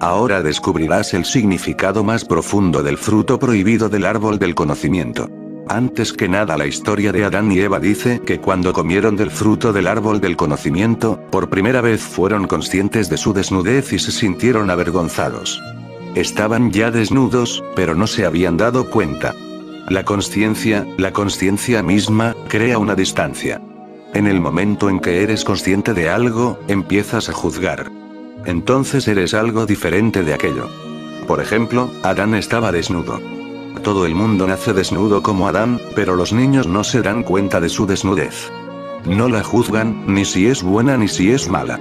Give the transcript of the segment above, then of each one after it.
Ahora descubrirás el significado más profundo del fruto prohibido del árbol del conocimiento. Antes que nada, la historia de Adán y Eva dice que cuando comieron del fruto del árbol del conocimiento, por primera vez fueron conscientes de su desnudez y se sintieron avergonzados. Estaban ya desnudos, pero no se habían dado cuenta. La consciencia misma, crea una distancia. En el momento en que eres consciente de algo, empiezas a juzgar. Entonces eres algo diferente de aquello. Por ejemplo, Adán estaba desnudo. Todo el mundo nace desnudo como Adán, pero los niños no se dan cuenta de su desnudez. No la juzgan, ni si es buena ni si es mala.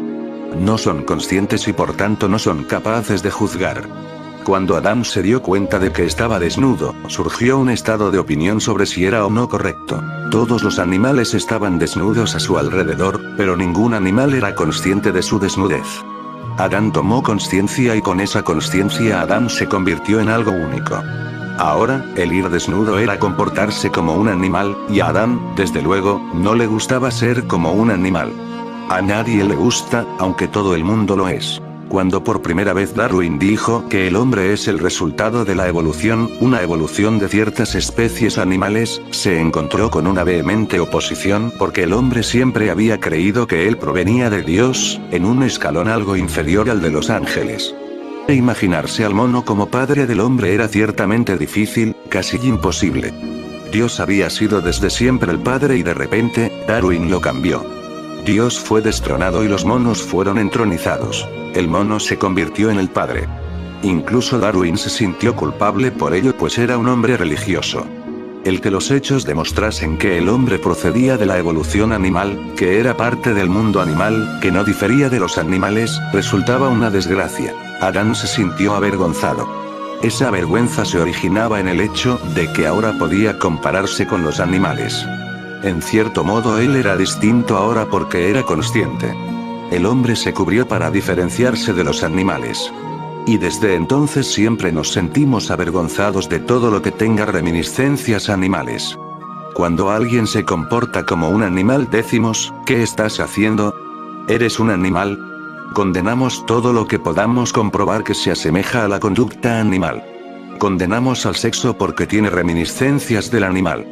No son conscientes y por tanto no son capaces de juzgar. Cuando Adán se dio cuenta de que estaba desnudo, surgió un estado de opinión sobre si era o no correcto. Todos los animales estaban desnudos a su alrededor, pero ningún animal era consciente de su desnudez. Adán tomó conciencia y con esa conciencia Adán se convirtió en algo único. Ahora, el ir desnudo era comportarse como un animal, y a Adán, desde luego, no le gustaba ser como un animal. A nadie le gusta, aunque todo el mundo lo es. Cuando por primera vez Darwin dijo que el hombre es el resultado de la evolución, una evolución de ciertas especies animales, se encontró con una vehemente oposición porque el hombre siempre había creído que él provenía de Dios, en un escalón algo inferior al de los ángeles. Imaginarse al mono como padre del hombre era ciertamente difícil, casi imposible. Dios había sido desde siempre el padre y de repente, Darwin lo cambió. Dios fue destronado y los monos fueron entronizados. El mono se convirtió en el padre. Incluso Darwin se sintió culpable por ello, pues era un hombre religioso. El que los hechos demostrasen que el hombre procedía de la evolución animal, que era parte del mundo animal, que no difería de los animales, resultaba una desgracia. Adán se sintió avergonzado. Esa vergüenza se originaba en el hecho de que ahora podía compararse con los animales. En cierto modo él era distinto ahora porque era consciente. El hombre se cubrió para diferenciarse de los animales. Y desde entonces siempre nos sentimos avergonzados de todo lo que tenga reminiscencias animales. Cuando alguien se comporta como un animal decimos, ¿qué estás haciendo? ¿Eres un animal? Condenamos todo lo que podamos comprobar que se asemeja a la conducta animal. Condenamos al sexo porque tiene reminiscencias del animal.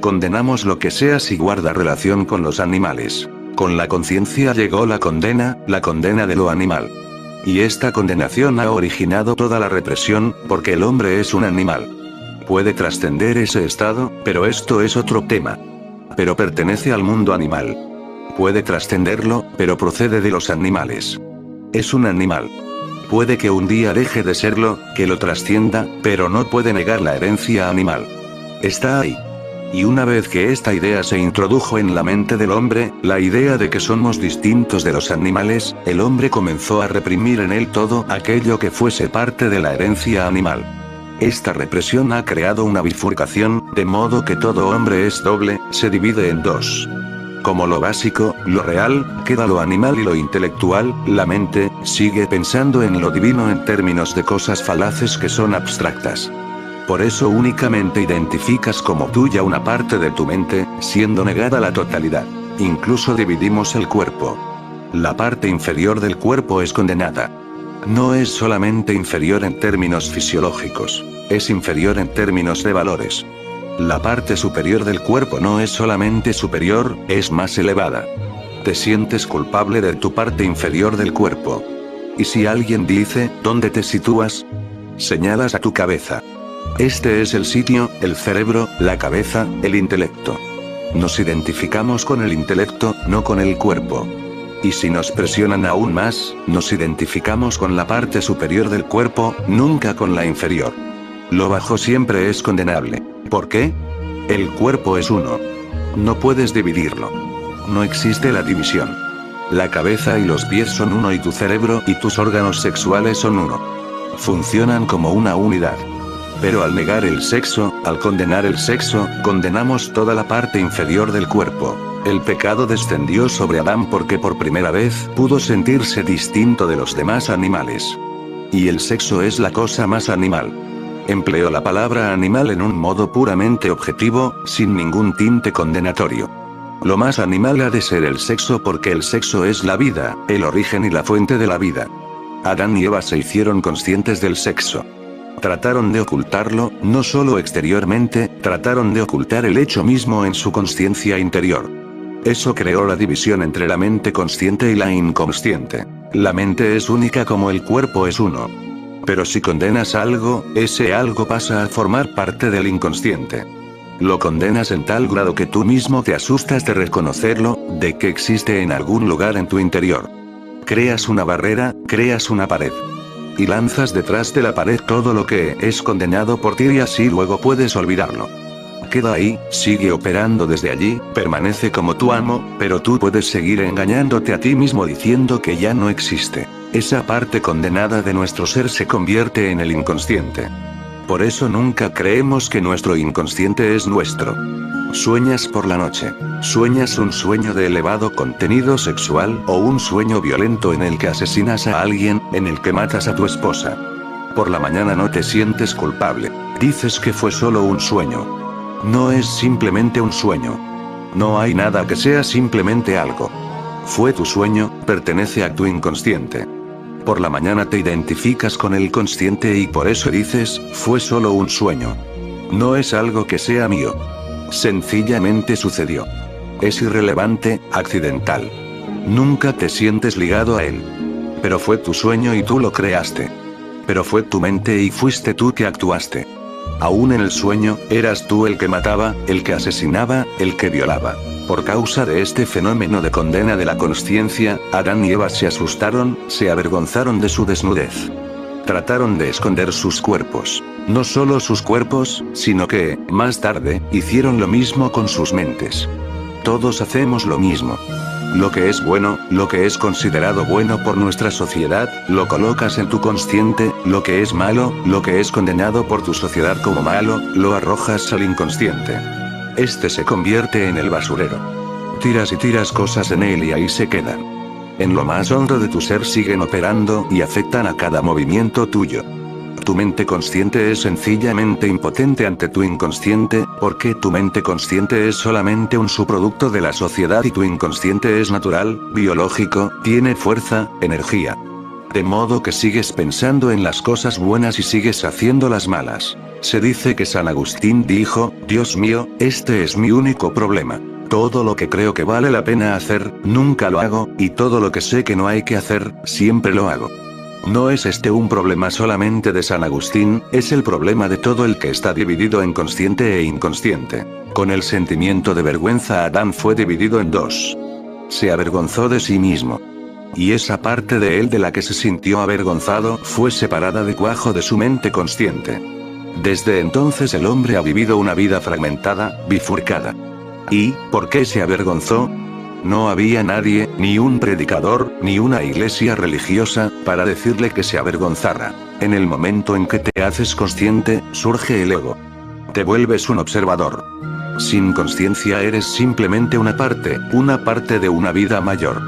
Condenamos lo que sea si guarda relación con los animales. Con la conciencia llegó la condena de lo animal. Y esta condenación ha originado toda la represión, porque el hombre es un animal. Puede trascender ese estado, pero esto es otro tema. Pero pertenece al mundo animal. Puede trascenderlo, pero procede de los animales. Es un animal. Puede que un día deje de serlo, que lo trascienda, pero no puede negar la herencia animal. Está ahí. Y una vez que esta idea se introdujo en la mente del hombre, la idea de que somos distintos de los animales, el hombre comenzó a reprimir en él todo aquello que fuese parte de la herencia animal. Esta represión ha creado una bifurcación, de modo que todo hombre es doble, se divide en dos. Como lo básico, lo real, queda lo animal y lo intelectual, la mente, sigue pensando en lo divino en términos de cosas falaces que son abstractas. Por eso únicamente identificas como tuya una parte de tu mente, siendo negada la totalidad. Incluso dividimos el cuerpo. La parte inferior del cuerpo es condenada. No es solamente inferior en términos fisiológicos, es inferior en términos de valores. La parte superior del cuerpo no es solamente superior, es más elevada. Te sientes culpable de tu parte inferior del cuerpo. Y si alguien dice, ¿dónde te sitúas? Señalas a tu cabeza. Este es el sitio, el cerebro, la cabeza, el intelecto. Nos identificamos con el intelecto, no con el cuerpo. Y si nos presionan aún más, nos identificamos con la parte superior del cuerpo, nunca con la inferior. Lo bajo siempre es condenable. ¿Por qué? El cuerpo es uno. No puedes dividirlo. No existe la división. La cabeza y los pies son uno y tu cerebro y tus órganos sexuales son uno. Funcionan como una unidad. Pero al negar el sexo, al condenar el sexo, condenamos toda la parte inferior del cuerpo. El pecado descendió sobre Adán porque por primera vez pudo sentirse distinto de los demás animales. Y el sexo es la cosa más animal. Empleó la palabra animal en un modo puramente objetivo, sin ningún tinte condenatorio. Lo más animal ha de ser el sexo porque el sexo es la vida, el origen y la fuente de la vida. Adán y Eva se hicieron conscientes del sexo. Trataron de ocultarlo, no solo exteriormente, trataron de ocultar el hecho mismo en su conciencia interior. Eso creó la división entre la mente consciente y la inconsciente. La mente es única como el cuerpo es uno. Pero si condenas algo, ese algo pasa a formar parte del inconsciente. Lo condenas en tal grado que tú mismo te asustas de reconocerlo, de que existe en algún lugar en tu interior. Creas una barrera, creas una pared. Y lanzas detrás de la pared todo lo que es condenado por ti y así luego puedes olvidarlo. Queda ahí, sigue operando desde allí, permanece como tu amo, pero tú puedes seguir engañándote a ti mismo diciendo que ya no existe. Esa parte condenada de nuestro ser se convierte en el inconsciente. Por eso nunca creemos que nuestro inconsciente es nuestro. Sueñas por la noche. Sueñas un sueño de elevado contenido sexual o un sueño violento en el que asesinas a alguien, en el que matas a tu esposa. Por la mañana no te sientes culpable. Dices que fue solo un sueño. No es simplemente un sueño. No hay nada que sea simplemente algo. Fue tu sueño, pertenece a tu inconsciente. Por la mañana te identificas con el consciente y por eso dices, fue solo un sueño. No es algo que sea mío. Sencillamente sucedió. Es irrelevante, accidental. Nunca te sientes ligado a él. Pero fue tu sueño y tú lo creaste. Pero fue tu mente y fuiste tú que actuaste. Aún en el sueño, eras tú el que mataba, el que asesinaba, el que violaba. Por causa de este fenómeno de condena de la consciencia, Adán y Eva se asustaron, se avergonzaron de su desnudez. Trataron de esconder sus cuerpos. No solo sus cuerpos, sino que, más tarde, hicieron lo mismo con sus mentes. Todos hacemos lo mismo. Lo que es bueno, lo que es considerado bueno por nuestra sociedad, lo colocas en tu consciente, lo que es malo, lo que es condenado por tu sociedad como malo, lo arrojas al inconsciente. Este se convierte en el basurero. Tiras y tiras cosas en él y ahí se quedan. En lo más hondo de tu ser siguen operando y afectan a cada movimiento tuyo. Tu mente consciente es sencillamente impotente ante tu inconsciente, porque tu mente consciente es solamente un subproducto de la sociedad y tu inconsciente es natural, biológico, tiene fuerza, energía. De modo que sigues pensando en las cosas buenas y sigues haciendo las malas. Se dice que San Agustín dijo, Dios mío, este es mi único problema. Todo lo que creo que vale la pena hacer, nunca lo hago, y todo lo que sé que no hay que hacer, siempre lo hago. No es este un problema solamente de San Agustín, es el problema de todo el que está dividido en consciente e inconsciente. Con el sentimiento de vergüenza Adán fue dividido en dos. Se avergonzó de sí mismo. Y esa parte de él de la que se sintió avergonzado fue separada de cuajo de su mente consciente. Desde entonces el hombre ha vivido una vida fragmentada, bifurcada. ¿Y por qué se avergonzó? No había nadie, ni un predicador, ni una iglesia religiosa, para decirle que se avergonzara. En el momento en que te haces consciente, surge el ego. Te vuelves un observador. Sin consciencia eres simplemente una parte de una vida mayor.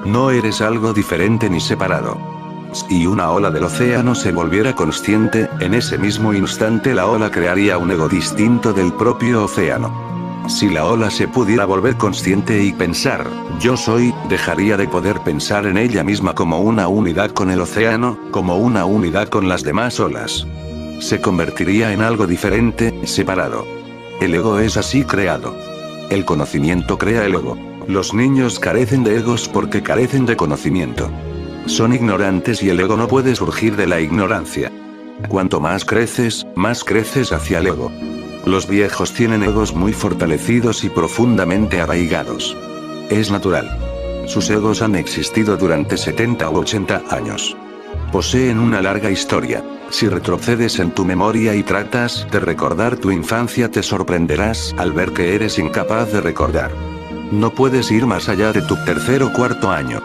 No eres algo diferente ni separado. Si una ola del océano se volviera consciente, en ese mismo instante la ola crearía un ego distinto del propio océano. Si la ola se pudiera volver consciente y pensar, yo soy, dejaría de poder pensar en ella misma como una unidad con el océano, como una unidad con las demás olas. Se convertiría en algo diferente, separado. El ego es así creado. El conocimiento crea el ego. Los niños carecen de egos porque carecen de conocimiento. Son ignorantes y el ego no puede surgir de la ignorancia. Cuanto más creces hacia el ego. Los viejos tienen egos muy fortalecidos y profundamente arraigados. Es natural. Sus egos han existido durante 70 u 80 años. Poseen una larga historia. Si retrocedes en tu memoria y tratas de recordar tu infancia te sorprenderás al ver que eres incapaz de recordar. No puedes ir más allá de tu tercer o cuarto año.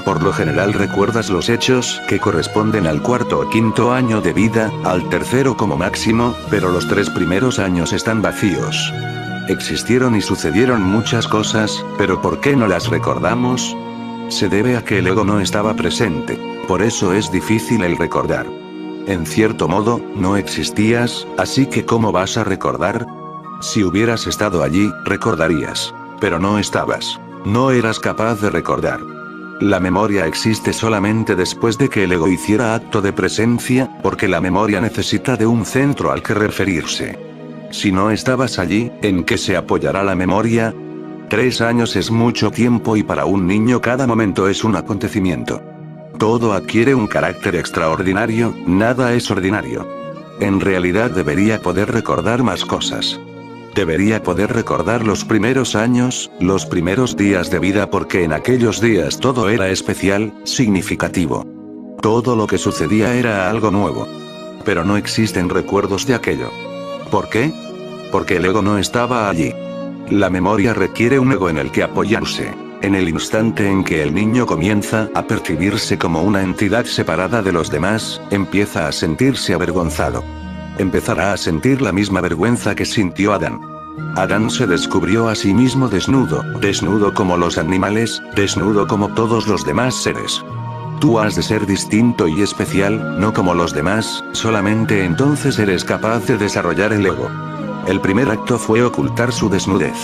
Por lo general recuerdas los hechos que corresponden al cuarto o quinto año de vida, al tercero como máximo, pero los 3 primeros años están vacíos. Existieron y sucedieron muchas cosas, pero ¿por qué no las recordamos? Se debe a que el ego no estaba presente, por eso es difícil el recordar. En cierto modo, no existías, así que ¿cómo vas a recordar? Si hubieras estado allí, recordarías. Pero no estabas. No eras capaz de recordar. La memoria existe solamente después de que el ego hiciera acto de presencia, porque la memoria necesita de un centro al que referirse. Si no estabas allí, ¿en qué se apoyará la memoria? 3 años es mucho tiempo y para un niño cada momento es un acontecimiento. Todo adquiere un carácter extraordinario, nada es ordinario. En realidad debería poder recordar más cosas. Debería poder recordar los primeros años, los primeros días de vida porque en aquellos días todo era especial, significativo. Todo lo que sucedía era algo nuevo. Pero no existen recuerdos de aquello. ¿Por qué? Porque el ego no estaba allí. La memoria requiere un ego en el que apoyarse. En el instante en que el niño comienza a percibirse como una entidad separada de los demás, empieza a sentirse avergonzado. Empezará a sentir la misma vergüenza que sintió Adán. Adán se descubrió a sí mismo desnudo, desnudo como los animales, desnudo como todos los demás seres. Tú has de ser distinto y especial, no como los demás, solamente entonces eres capaz de desarrollar el ego. El primer acto fue ocultar su desnudez.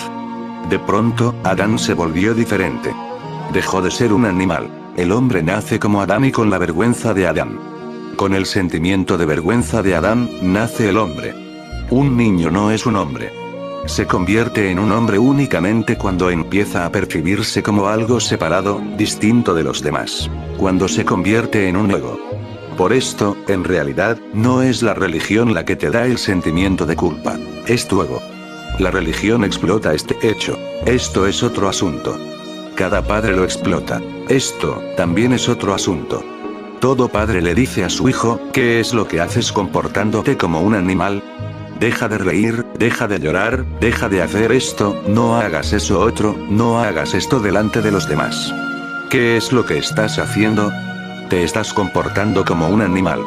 De pronto, Adán se volvió diferente. Dejó de ser un animal. El hombre nace como Adán y con la vergüenza de Adán. Con el sentimiento de vergüenza de Adán, nace el hombre. Un niño no es un hombre. Se convierte en un hombre únicamente cuando empieza a percibirse como algo separado, distinto de los demás. Cuando se convierte en un ego. Por esto, en realidad, no es la religión la que te da el sentimiento de culpa. Es tu ego. La religión explota este hecho. Esto es otro asunto. Cada padre lo explota. Esto, también es otro asunto. Todo padre le dice a su hijo, ¿qué es lo que haces comportándote como un animal? Deja de reír, deja de llorar, deja de hacer esto, no hagas eso otro, no hagas esto delante de los demás. ¿Qué es lo que estás haciendo? Te estás comportando como un animal.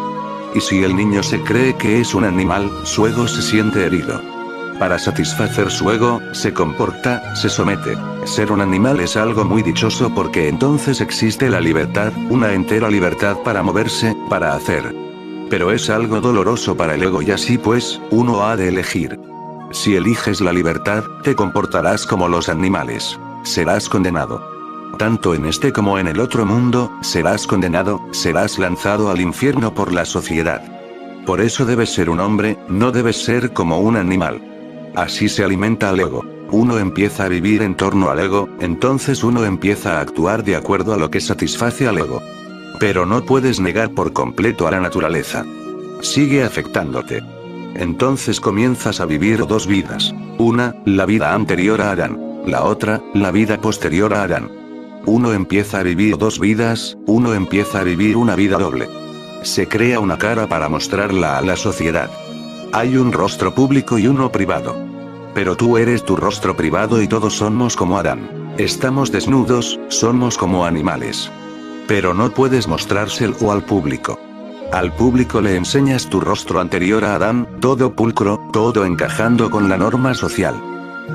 Y si el niño se cree que es un animal, su ego se siente herido. Para satisfacer su ego, se comporta, se somete. Ser un animal es algo muy dichoso porque entonces existe la libertad, una entera libertad para moverse, para hacer. Pero es algo doloroso para el ego y así pues, uno ha de elegir. Si eliges la libertad, te comportarás como los animales. Serás condenado. Tanto en este como en el otro mundo, serás condenado, serás lanzado al infierno por la sociedad. Por eso debes ser un hombre, no debes ser como un animal. Así se alimenta el ego. Uno empieza a vivir en torno al ego, entonces uno empieza a actuar de acuerdo a lo que satisface al ego. Pero no puedes negar por completo a la naturaleza. Sigue afectándote. Entonces comienzas a vivir dos vidas. Una, la vida anterior a Adán. La otra, la vida posterior a Adán. Uno empieza a vivir dos vidas, uno empieza a vivir una vida doble. Se crea una cara para mostrarla a la sociedad. Hay un rostro público y uno privado. Pero tú eres tu rostro privado y todos somos como Adán. Estamos desnudos, somos como animales. Pero no puedes mostrárselo al público. Al público le enseñas tu rostro anterior a Adán, todo pulcro, todo encajando con la norma social.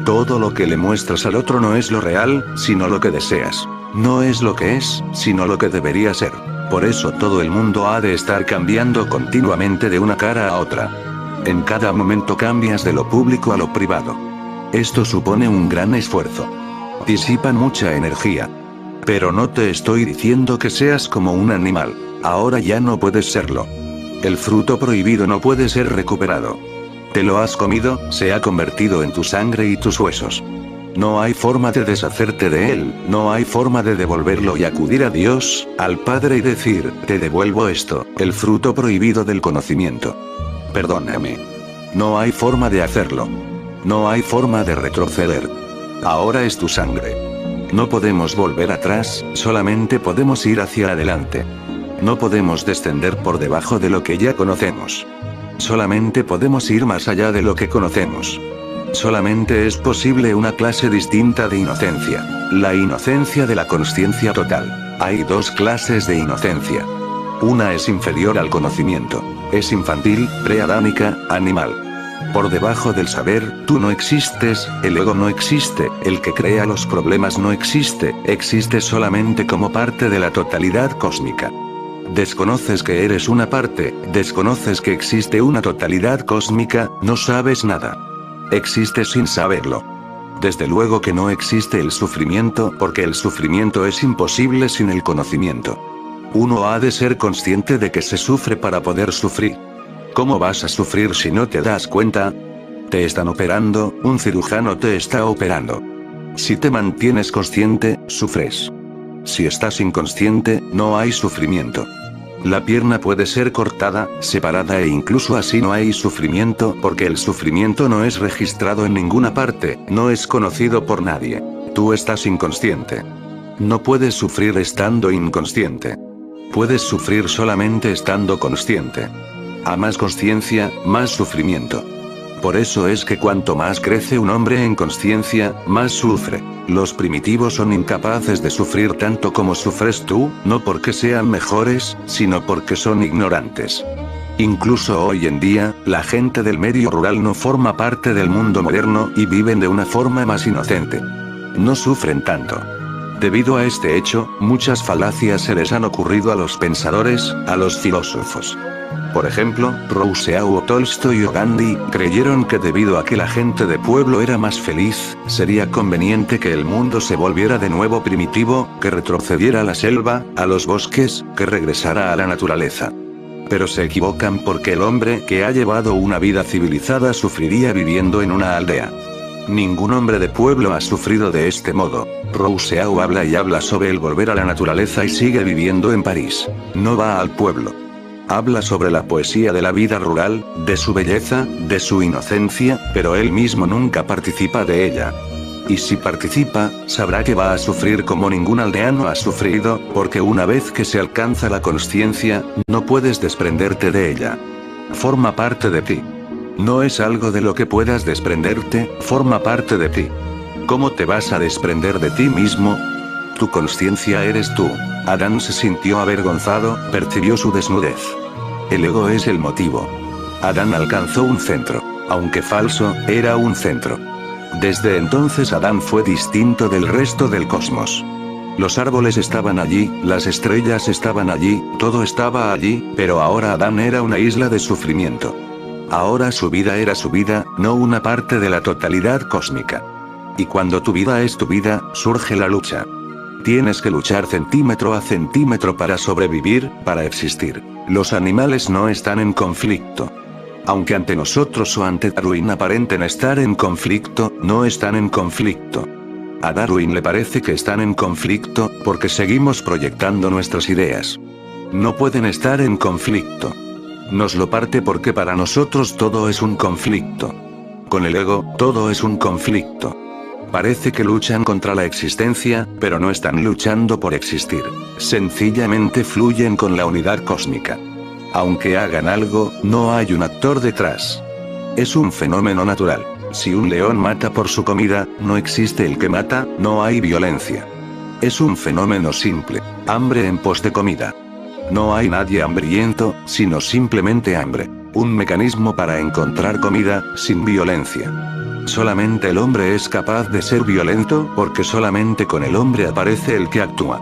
Todo lo que le muestras al otro no es lo real, sino lo que deseas. No es lo que es, sino lo que debería ser. Por eso todo el mundo ha de estar cambiando continuamente de una cara a otra. En cada momento cambias de lo público a lo privado. Esto supone un gran esfuerzo. Disipa mucha energía. Pero no te estoy diciendo que seas como un animal. Ahora ya no puedes serlo. El fruto prohibido no puede ser recuperado. Te lo has comido, se ha convertido en tu sangre y tus huesos. No hay forma de deshacerte de él, no hay forma de devolverlo y acudir a Dios, al Padre y decir, te devuelvo esto, el fruto prohibido del conocimiento. Perdóname. No hay forma de hacerlo. No hay forma de retroceder. Ahora es tu sangre. No podemos volver atrás, solamente podemos ir hacia adelante. No podemos descender por debajo de lo que ya conocemos. Solamente podemos ir más allá de lo que conocemos. Solamente es posible una clase distinta de inocencia. La inocencia de la consciencia total. Hay dos clases de inocencia. Una es inferior al conocimiento. Es infantil, preadámica, animal. Por debajo del saber, tú no existes, el ego no existe, el que crea los problemas no existe, existe solamente como parte de la totalidad cósmica. Desconoces que eres una parte, desconoces que existe una totalidad cósmica, no sabes nada. Existes sin saberlo. Desde luego que no existe el sufrimiento, porque el sufrimiento es imposible sin el conocimiento. Uno ha de ser consciente de que se sufre para poder sufrir. ¿Cómo vas a sufrir si no te das cuenta? Te están operando, un cirujano te está operando. Si te mantienes consciente, sufres. Si estás inconsciente, no hay sufrimiento. La pierna puede ser cortada, separada e incluso así no hay sufrimiento, porque el sufrimiento no es registrado en ninguna parte, no es conocido por nadie. Tú estás inconsciente. No puedes sufrir estando inconsciente. Puedes sufrir solamente estando consciente. A más consciencia, más sufrimiento. Por eso es que cuanto más crece un hombre en consciencia, más sufre. Los primitivos son incapaces de sufrir tanto como sufres tú, no porque sean mejores, sino porque son ignorantes. Incluso hoy en día, la gente del medio rural no forma parte del mundo moderno y viven de una forma más inocente. No sufren tanto. Debido a este hecho, muchas falacias se les han ocurrido a los pensadores, a los filósofos. Por ejemplo, Rousseau o Tolstoy o Gandhi creyeron que debido a que la gente de pueblo era más feliz, sería conveniente que el mundo se volviera de nuevo primitivo, que retrocediera a la selva, a los bosques, que regresara a la naturaleza. Pero se equivocan porque el hombre que ha llevado una vida civilizada sufriría viviendo en una aldea. Ningún hombre de pueblo ha sufrido de este modo. Rousseau habla y habla sobre el volver a la naturaleza y sigue viviendo en París. No va al pueblo. Habla sobre la poesía de la vida rural, de su belleza, de su inocencia, pero él mismo nunca participa de ella. Y si participa, sabrá que va a sufrir como ningún aldeano ha sufrido, porque una vez que se alcanza la consciencia, no puedes desprenderte de ella. Forma parte de ti. No es algo de lo que puedas desprenderte, forma parte de ti. ¿Cómo te vas a desprender de ti mismo? Tu consciencia eres tú. Adán se sintió avergonzado, percibió su desnudez. El ego es el motivo. Adán alcanzó un centro. Aunque falso, era un centro. Desde entonces Adán fue distinto del resto del cosmos. Los árboles estaban allí, las estrellas estaban allí, todo estaba allí, pero ahora Adán era una isla de sufrimiento. Ahora su vida era su vida, no una parte de la totalidad cósmica. Y cuando tu vida es tu vida, surge la lucha. Tienes que luchar centímetro a centímetro para sobrevivir, para existir. Los animales no están en conflicto. Aunque ante nosotros o ante Darwin aparenten estar en conflicto, no están en conflicto. A Darwin le parece que están en conflicto, porque seguimos proyectando nuestras ideas. No pueden estar en conflicto. Nos lo parte porque para nosotros todo es un conflicto. Con el ego, todo es un conflicto. Parece que luchan contra la existencia, pero no están luchando por existir. Sencillamente fluyen con la unidad cósmica. Aunque hagan algo, no hay un actor detrás. Es un fenómeno natural. Si un león mata por su comida, no existe el que mata, no hay violencia. Es un fenómeno simple. Hambre en pos de comida. No hay nadie hambriento, sino simplemente hambre. Un mecanismo para encontrar comida, sin violencia. Solamente el hombre es capaz de ser violento, porque solamente con el hombre aparece el que actúa.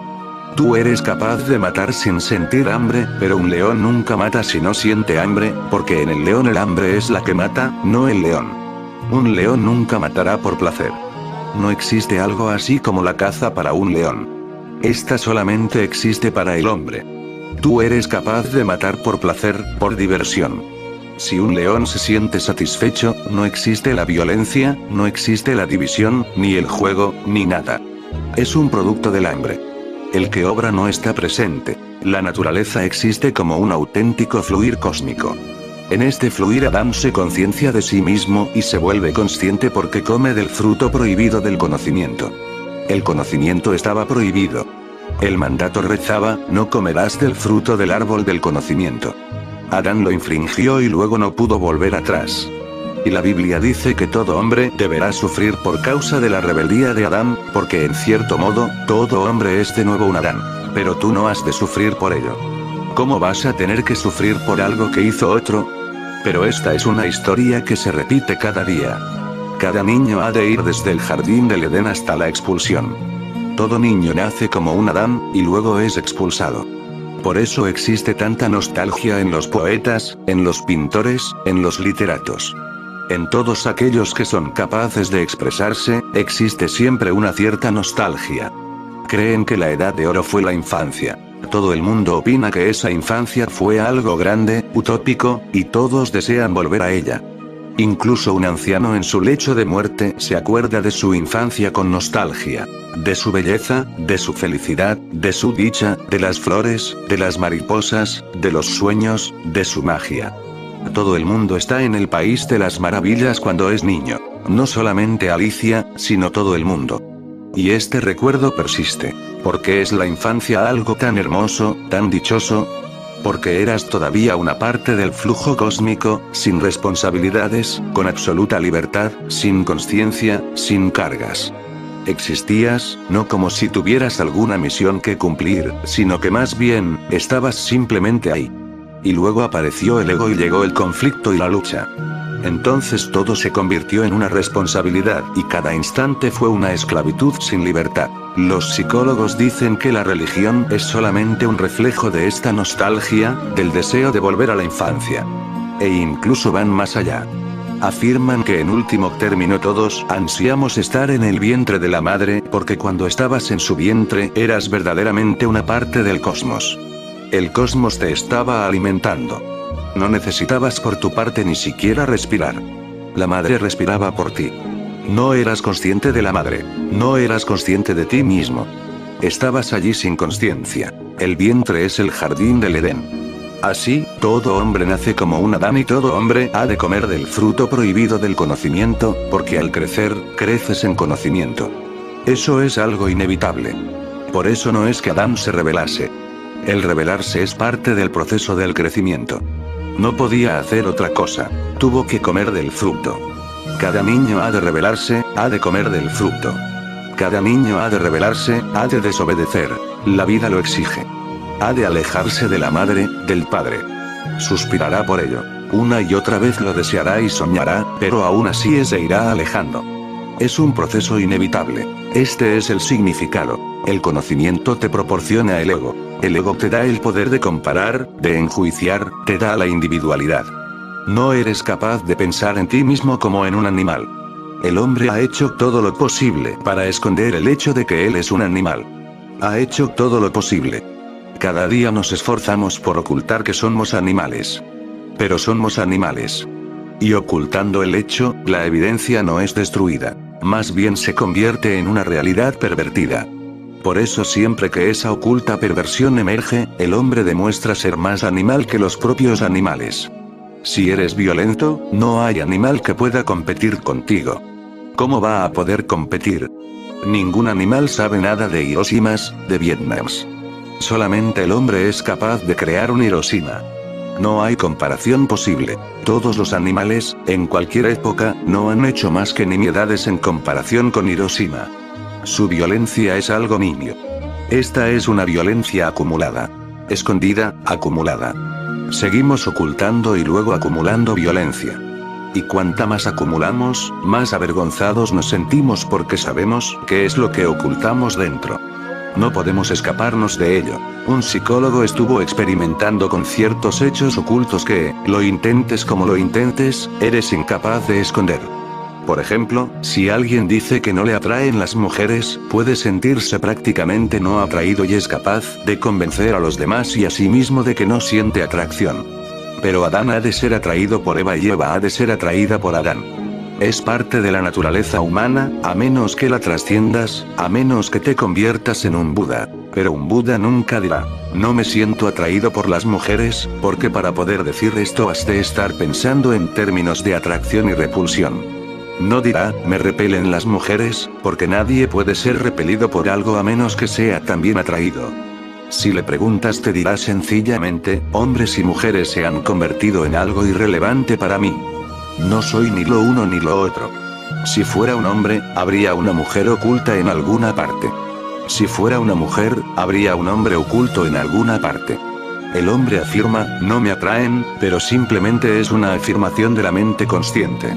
Tú eres capaz de matar sin sentir hambre, pero un león nunca mata si no siente hambre, porque en el león el hambre es la que mata, no el león. Un león nunca matará por placer. No existe algo así como la caza para un león. Esta solamente existe para el hombre. Tú eres capaz de matar por placer, por diversión. Si un león se siente satisfecho, no existe la violencia, no existe la división, ni el juego, ni nada. Es un producto del hambre. El que obra no está presente. La naturaleza existe como un auténtico fluir cósmico. En este fluir Adán se conciencia de sí mismo y se vuelve consciente porque come del fruto prohibido del conocimiento. El conocimiento estaba prohibido. El mandato rezaba, no comerás del fruto del árbol del conocimiento. Adán lo infringió y luego no pudo volver atrás. Y la Biblia dice que todo hombre deberá sufrir por causa de la rebeldía de Adán, porque en cierto modo, todo hombre es de nuevo un Adán. Pero tú no has de sufrir por ello. ¿Cómo vas a tener que sufrir por algo que hizo otro? Pero esta es una historia que se repite cada día. Cada niño ha de ir desde el jardín del Edén hasta la expulsión. Todo niño nace como un Adán, y luego es expulsado. Por eso existe tanta nostalgia en los poetas, en los pintores, en los literatos. En todos aquellos que son capaces de expresarse, existe siempre una cierta nostalgia. Creen que la edad de oro fue la infancia. Todo el mundo opina que esa infancia fue algo grande, utópico, y todos desean volver a ella. Incluso un anciano en su lecho de muerte se acuerda de su infancia con nostalgia. De su belleza, de su felicidad, de su dicha, de las flores, de las mariposas, de los sueños, de su magia. Todo el mundo está en el país de las maravillas cuando es niño. No solamente Alicia, sino todo el mundo. Y este recuerdo persiste. ¿Por qué es la infancia algo tan hermoso, tan dichoso? Porque eras todavía una parte del flujo cósmico, sin responsabilidades, con absoluta libertad, sin conciencia, sin cargas. Existías, no como si tuvieras alguna misión que cumplir, sino que más bien, estabas simplemente ahí. Y luego apareció el ego y llegó el conflicto y la lucha. Entonces todo se convirtió en una responsabilidad y cada instante fue una esclavitud sin libertad. Los psicólogos dicen que la religión es solamente un reflejo de esta nostalgia, del deseo de volver a la infancia. E incluso van más allá. Afirman que en último término todos ansiamos estar en el vientre de la madre, porque cuando estabas en su vientre eras verdaderamente una parte del cosmos. El cosmos te estaba alimentando. No necesitabas por tu parte ni siquiera respirar. La madre respiraba por ti. No eras consciente de la madre. No eras consciente de ti mismo. Estabas allí sin conciencia. El vientre es el jardín del Edén. Así, todo hombre nace como un Adán y todo hombre ha de comer del fruto prohibido del conocimiento, porque al crecer, creces en conocimiento. Eso es algo inevitable. Por eso no es que Adán se rebelase. El rebelarse es parte del proceso del crecimiento. No podía hacer otra cosa. Tuvo que comer del fruto. Cada niño ha de rebelarse, ha de comer del fruto. Cada niño ha de rebelarse, ha de desobedecer. La vida lo exige. Ha de alejarse de la madre, del padre. Suspirará por ello. Una y otra vez lo deseará y soñará, pero aún así se irá alejando. Es un proceso inevitable. Este es el significado. El conocimiento te proporciona el ego. El ego te da el poder de comparar, de enjuiciar, te da la individualidad. No eres capaz de pensar en ti mismo como en un animal. El hombre ha hecho todo lo posible para esconder el hecho de que él es un animal. Ha hecho todo lo posible. Cada día nos esforzamos por ocultar que somos animales. Pero somos animales. Y ocultando el hecho, la evidencia no es destruida. Más bien se convierte en una realidad pervertida. Por eso siempre que esa oculta perversión emerge, el hombre demuestra ser más animal que los propios animales. Si eres violento, no hay animal que pueda competir contigo. ¿Cómo va a poder competir? Ningún animal sabe nada de Hiroshimas, de Vietnams. Solamente el hombre es capaz de crear un Hiroshima. No hay comparación posible. Todos los animales, en cualquier época, no han hecho más que nimiedades en comparación con Hiroshima. Su violencia es algo nimio. Esta es una violencia acumulada. Escondida, acumulada. Seguimos ocultando y luego acumulando violencia. Y cuanta más acumulamos, más avergonzados nos sentimos porque sabemos qué es lo que ocultamos dentro. No podemos escaparnos de ello. Un psicólogo estuvo experimentando con ciertos hechos ocultos que, lo intentes como lo intentes, eres incapaz de esconder. Por ejemplo, si alguien dice que no le atraen las mujeres, puede sentirse prácticamente no atraído y es capaz de convencer a los demás y a sí mismo de que no siente atracción. Pero Adán ha de ser atraído por Eva y Eva ha de ser atraída por Adán. Es parte de la naturaleza humana, a menos que la trasciendas, a menos que te conviertas en un Buda. Pero un Buda nunca dirá, no me siento atraído por las mujeres, porque para poder decir esto has de estar pensando en términos de atracción y repulsión. No dirá, me repelen las mujeres, porque nadie puede ser repelido por algo a menos que sea también atraído. Si le preguntas te dirá sencillamente, hombres y mujeres se han convertido en algo irrelevante para mí. No soy ni lo uno ni lo otro. Si fuera un hombre, habría una mujer oculta en alguna parte. Si fuera una mujer, habría un hombre oculto en alguna parte. El hombre afirma, no me atraen, pero simplemente es una afirmación de la mente consciente.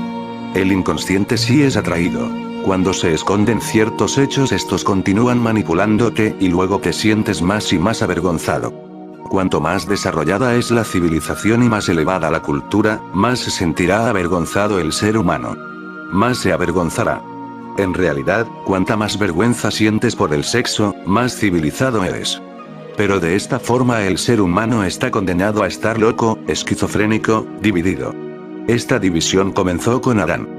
El inconsciente sí es atraído. Cuando se esconden ciertos hechos estos continúan manipulándote y luego te sientes más y más avergonzado. cuanto más desarrollada es la civilización y más elevada la cultura, más se sentirá avergonzado el ser humano. Más se avergonzará. En realidad, cuanta más vergüenza sientes por el sexo, más civilizado eres. Pero de esta forma el ser humano está condenado a estar loco, esquizofrénico, dividido. Esta división comenzó con Adán.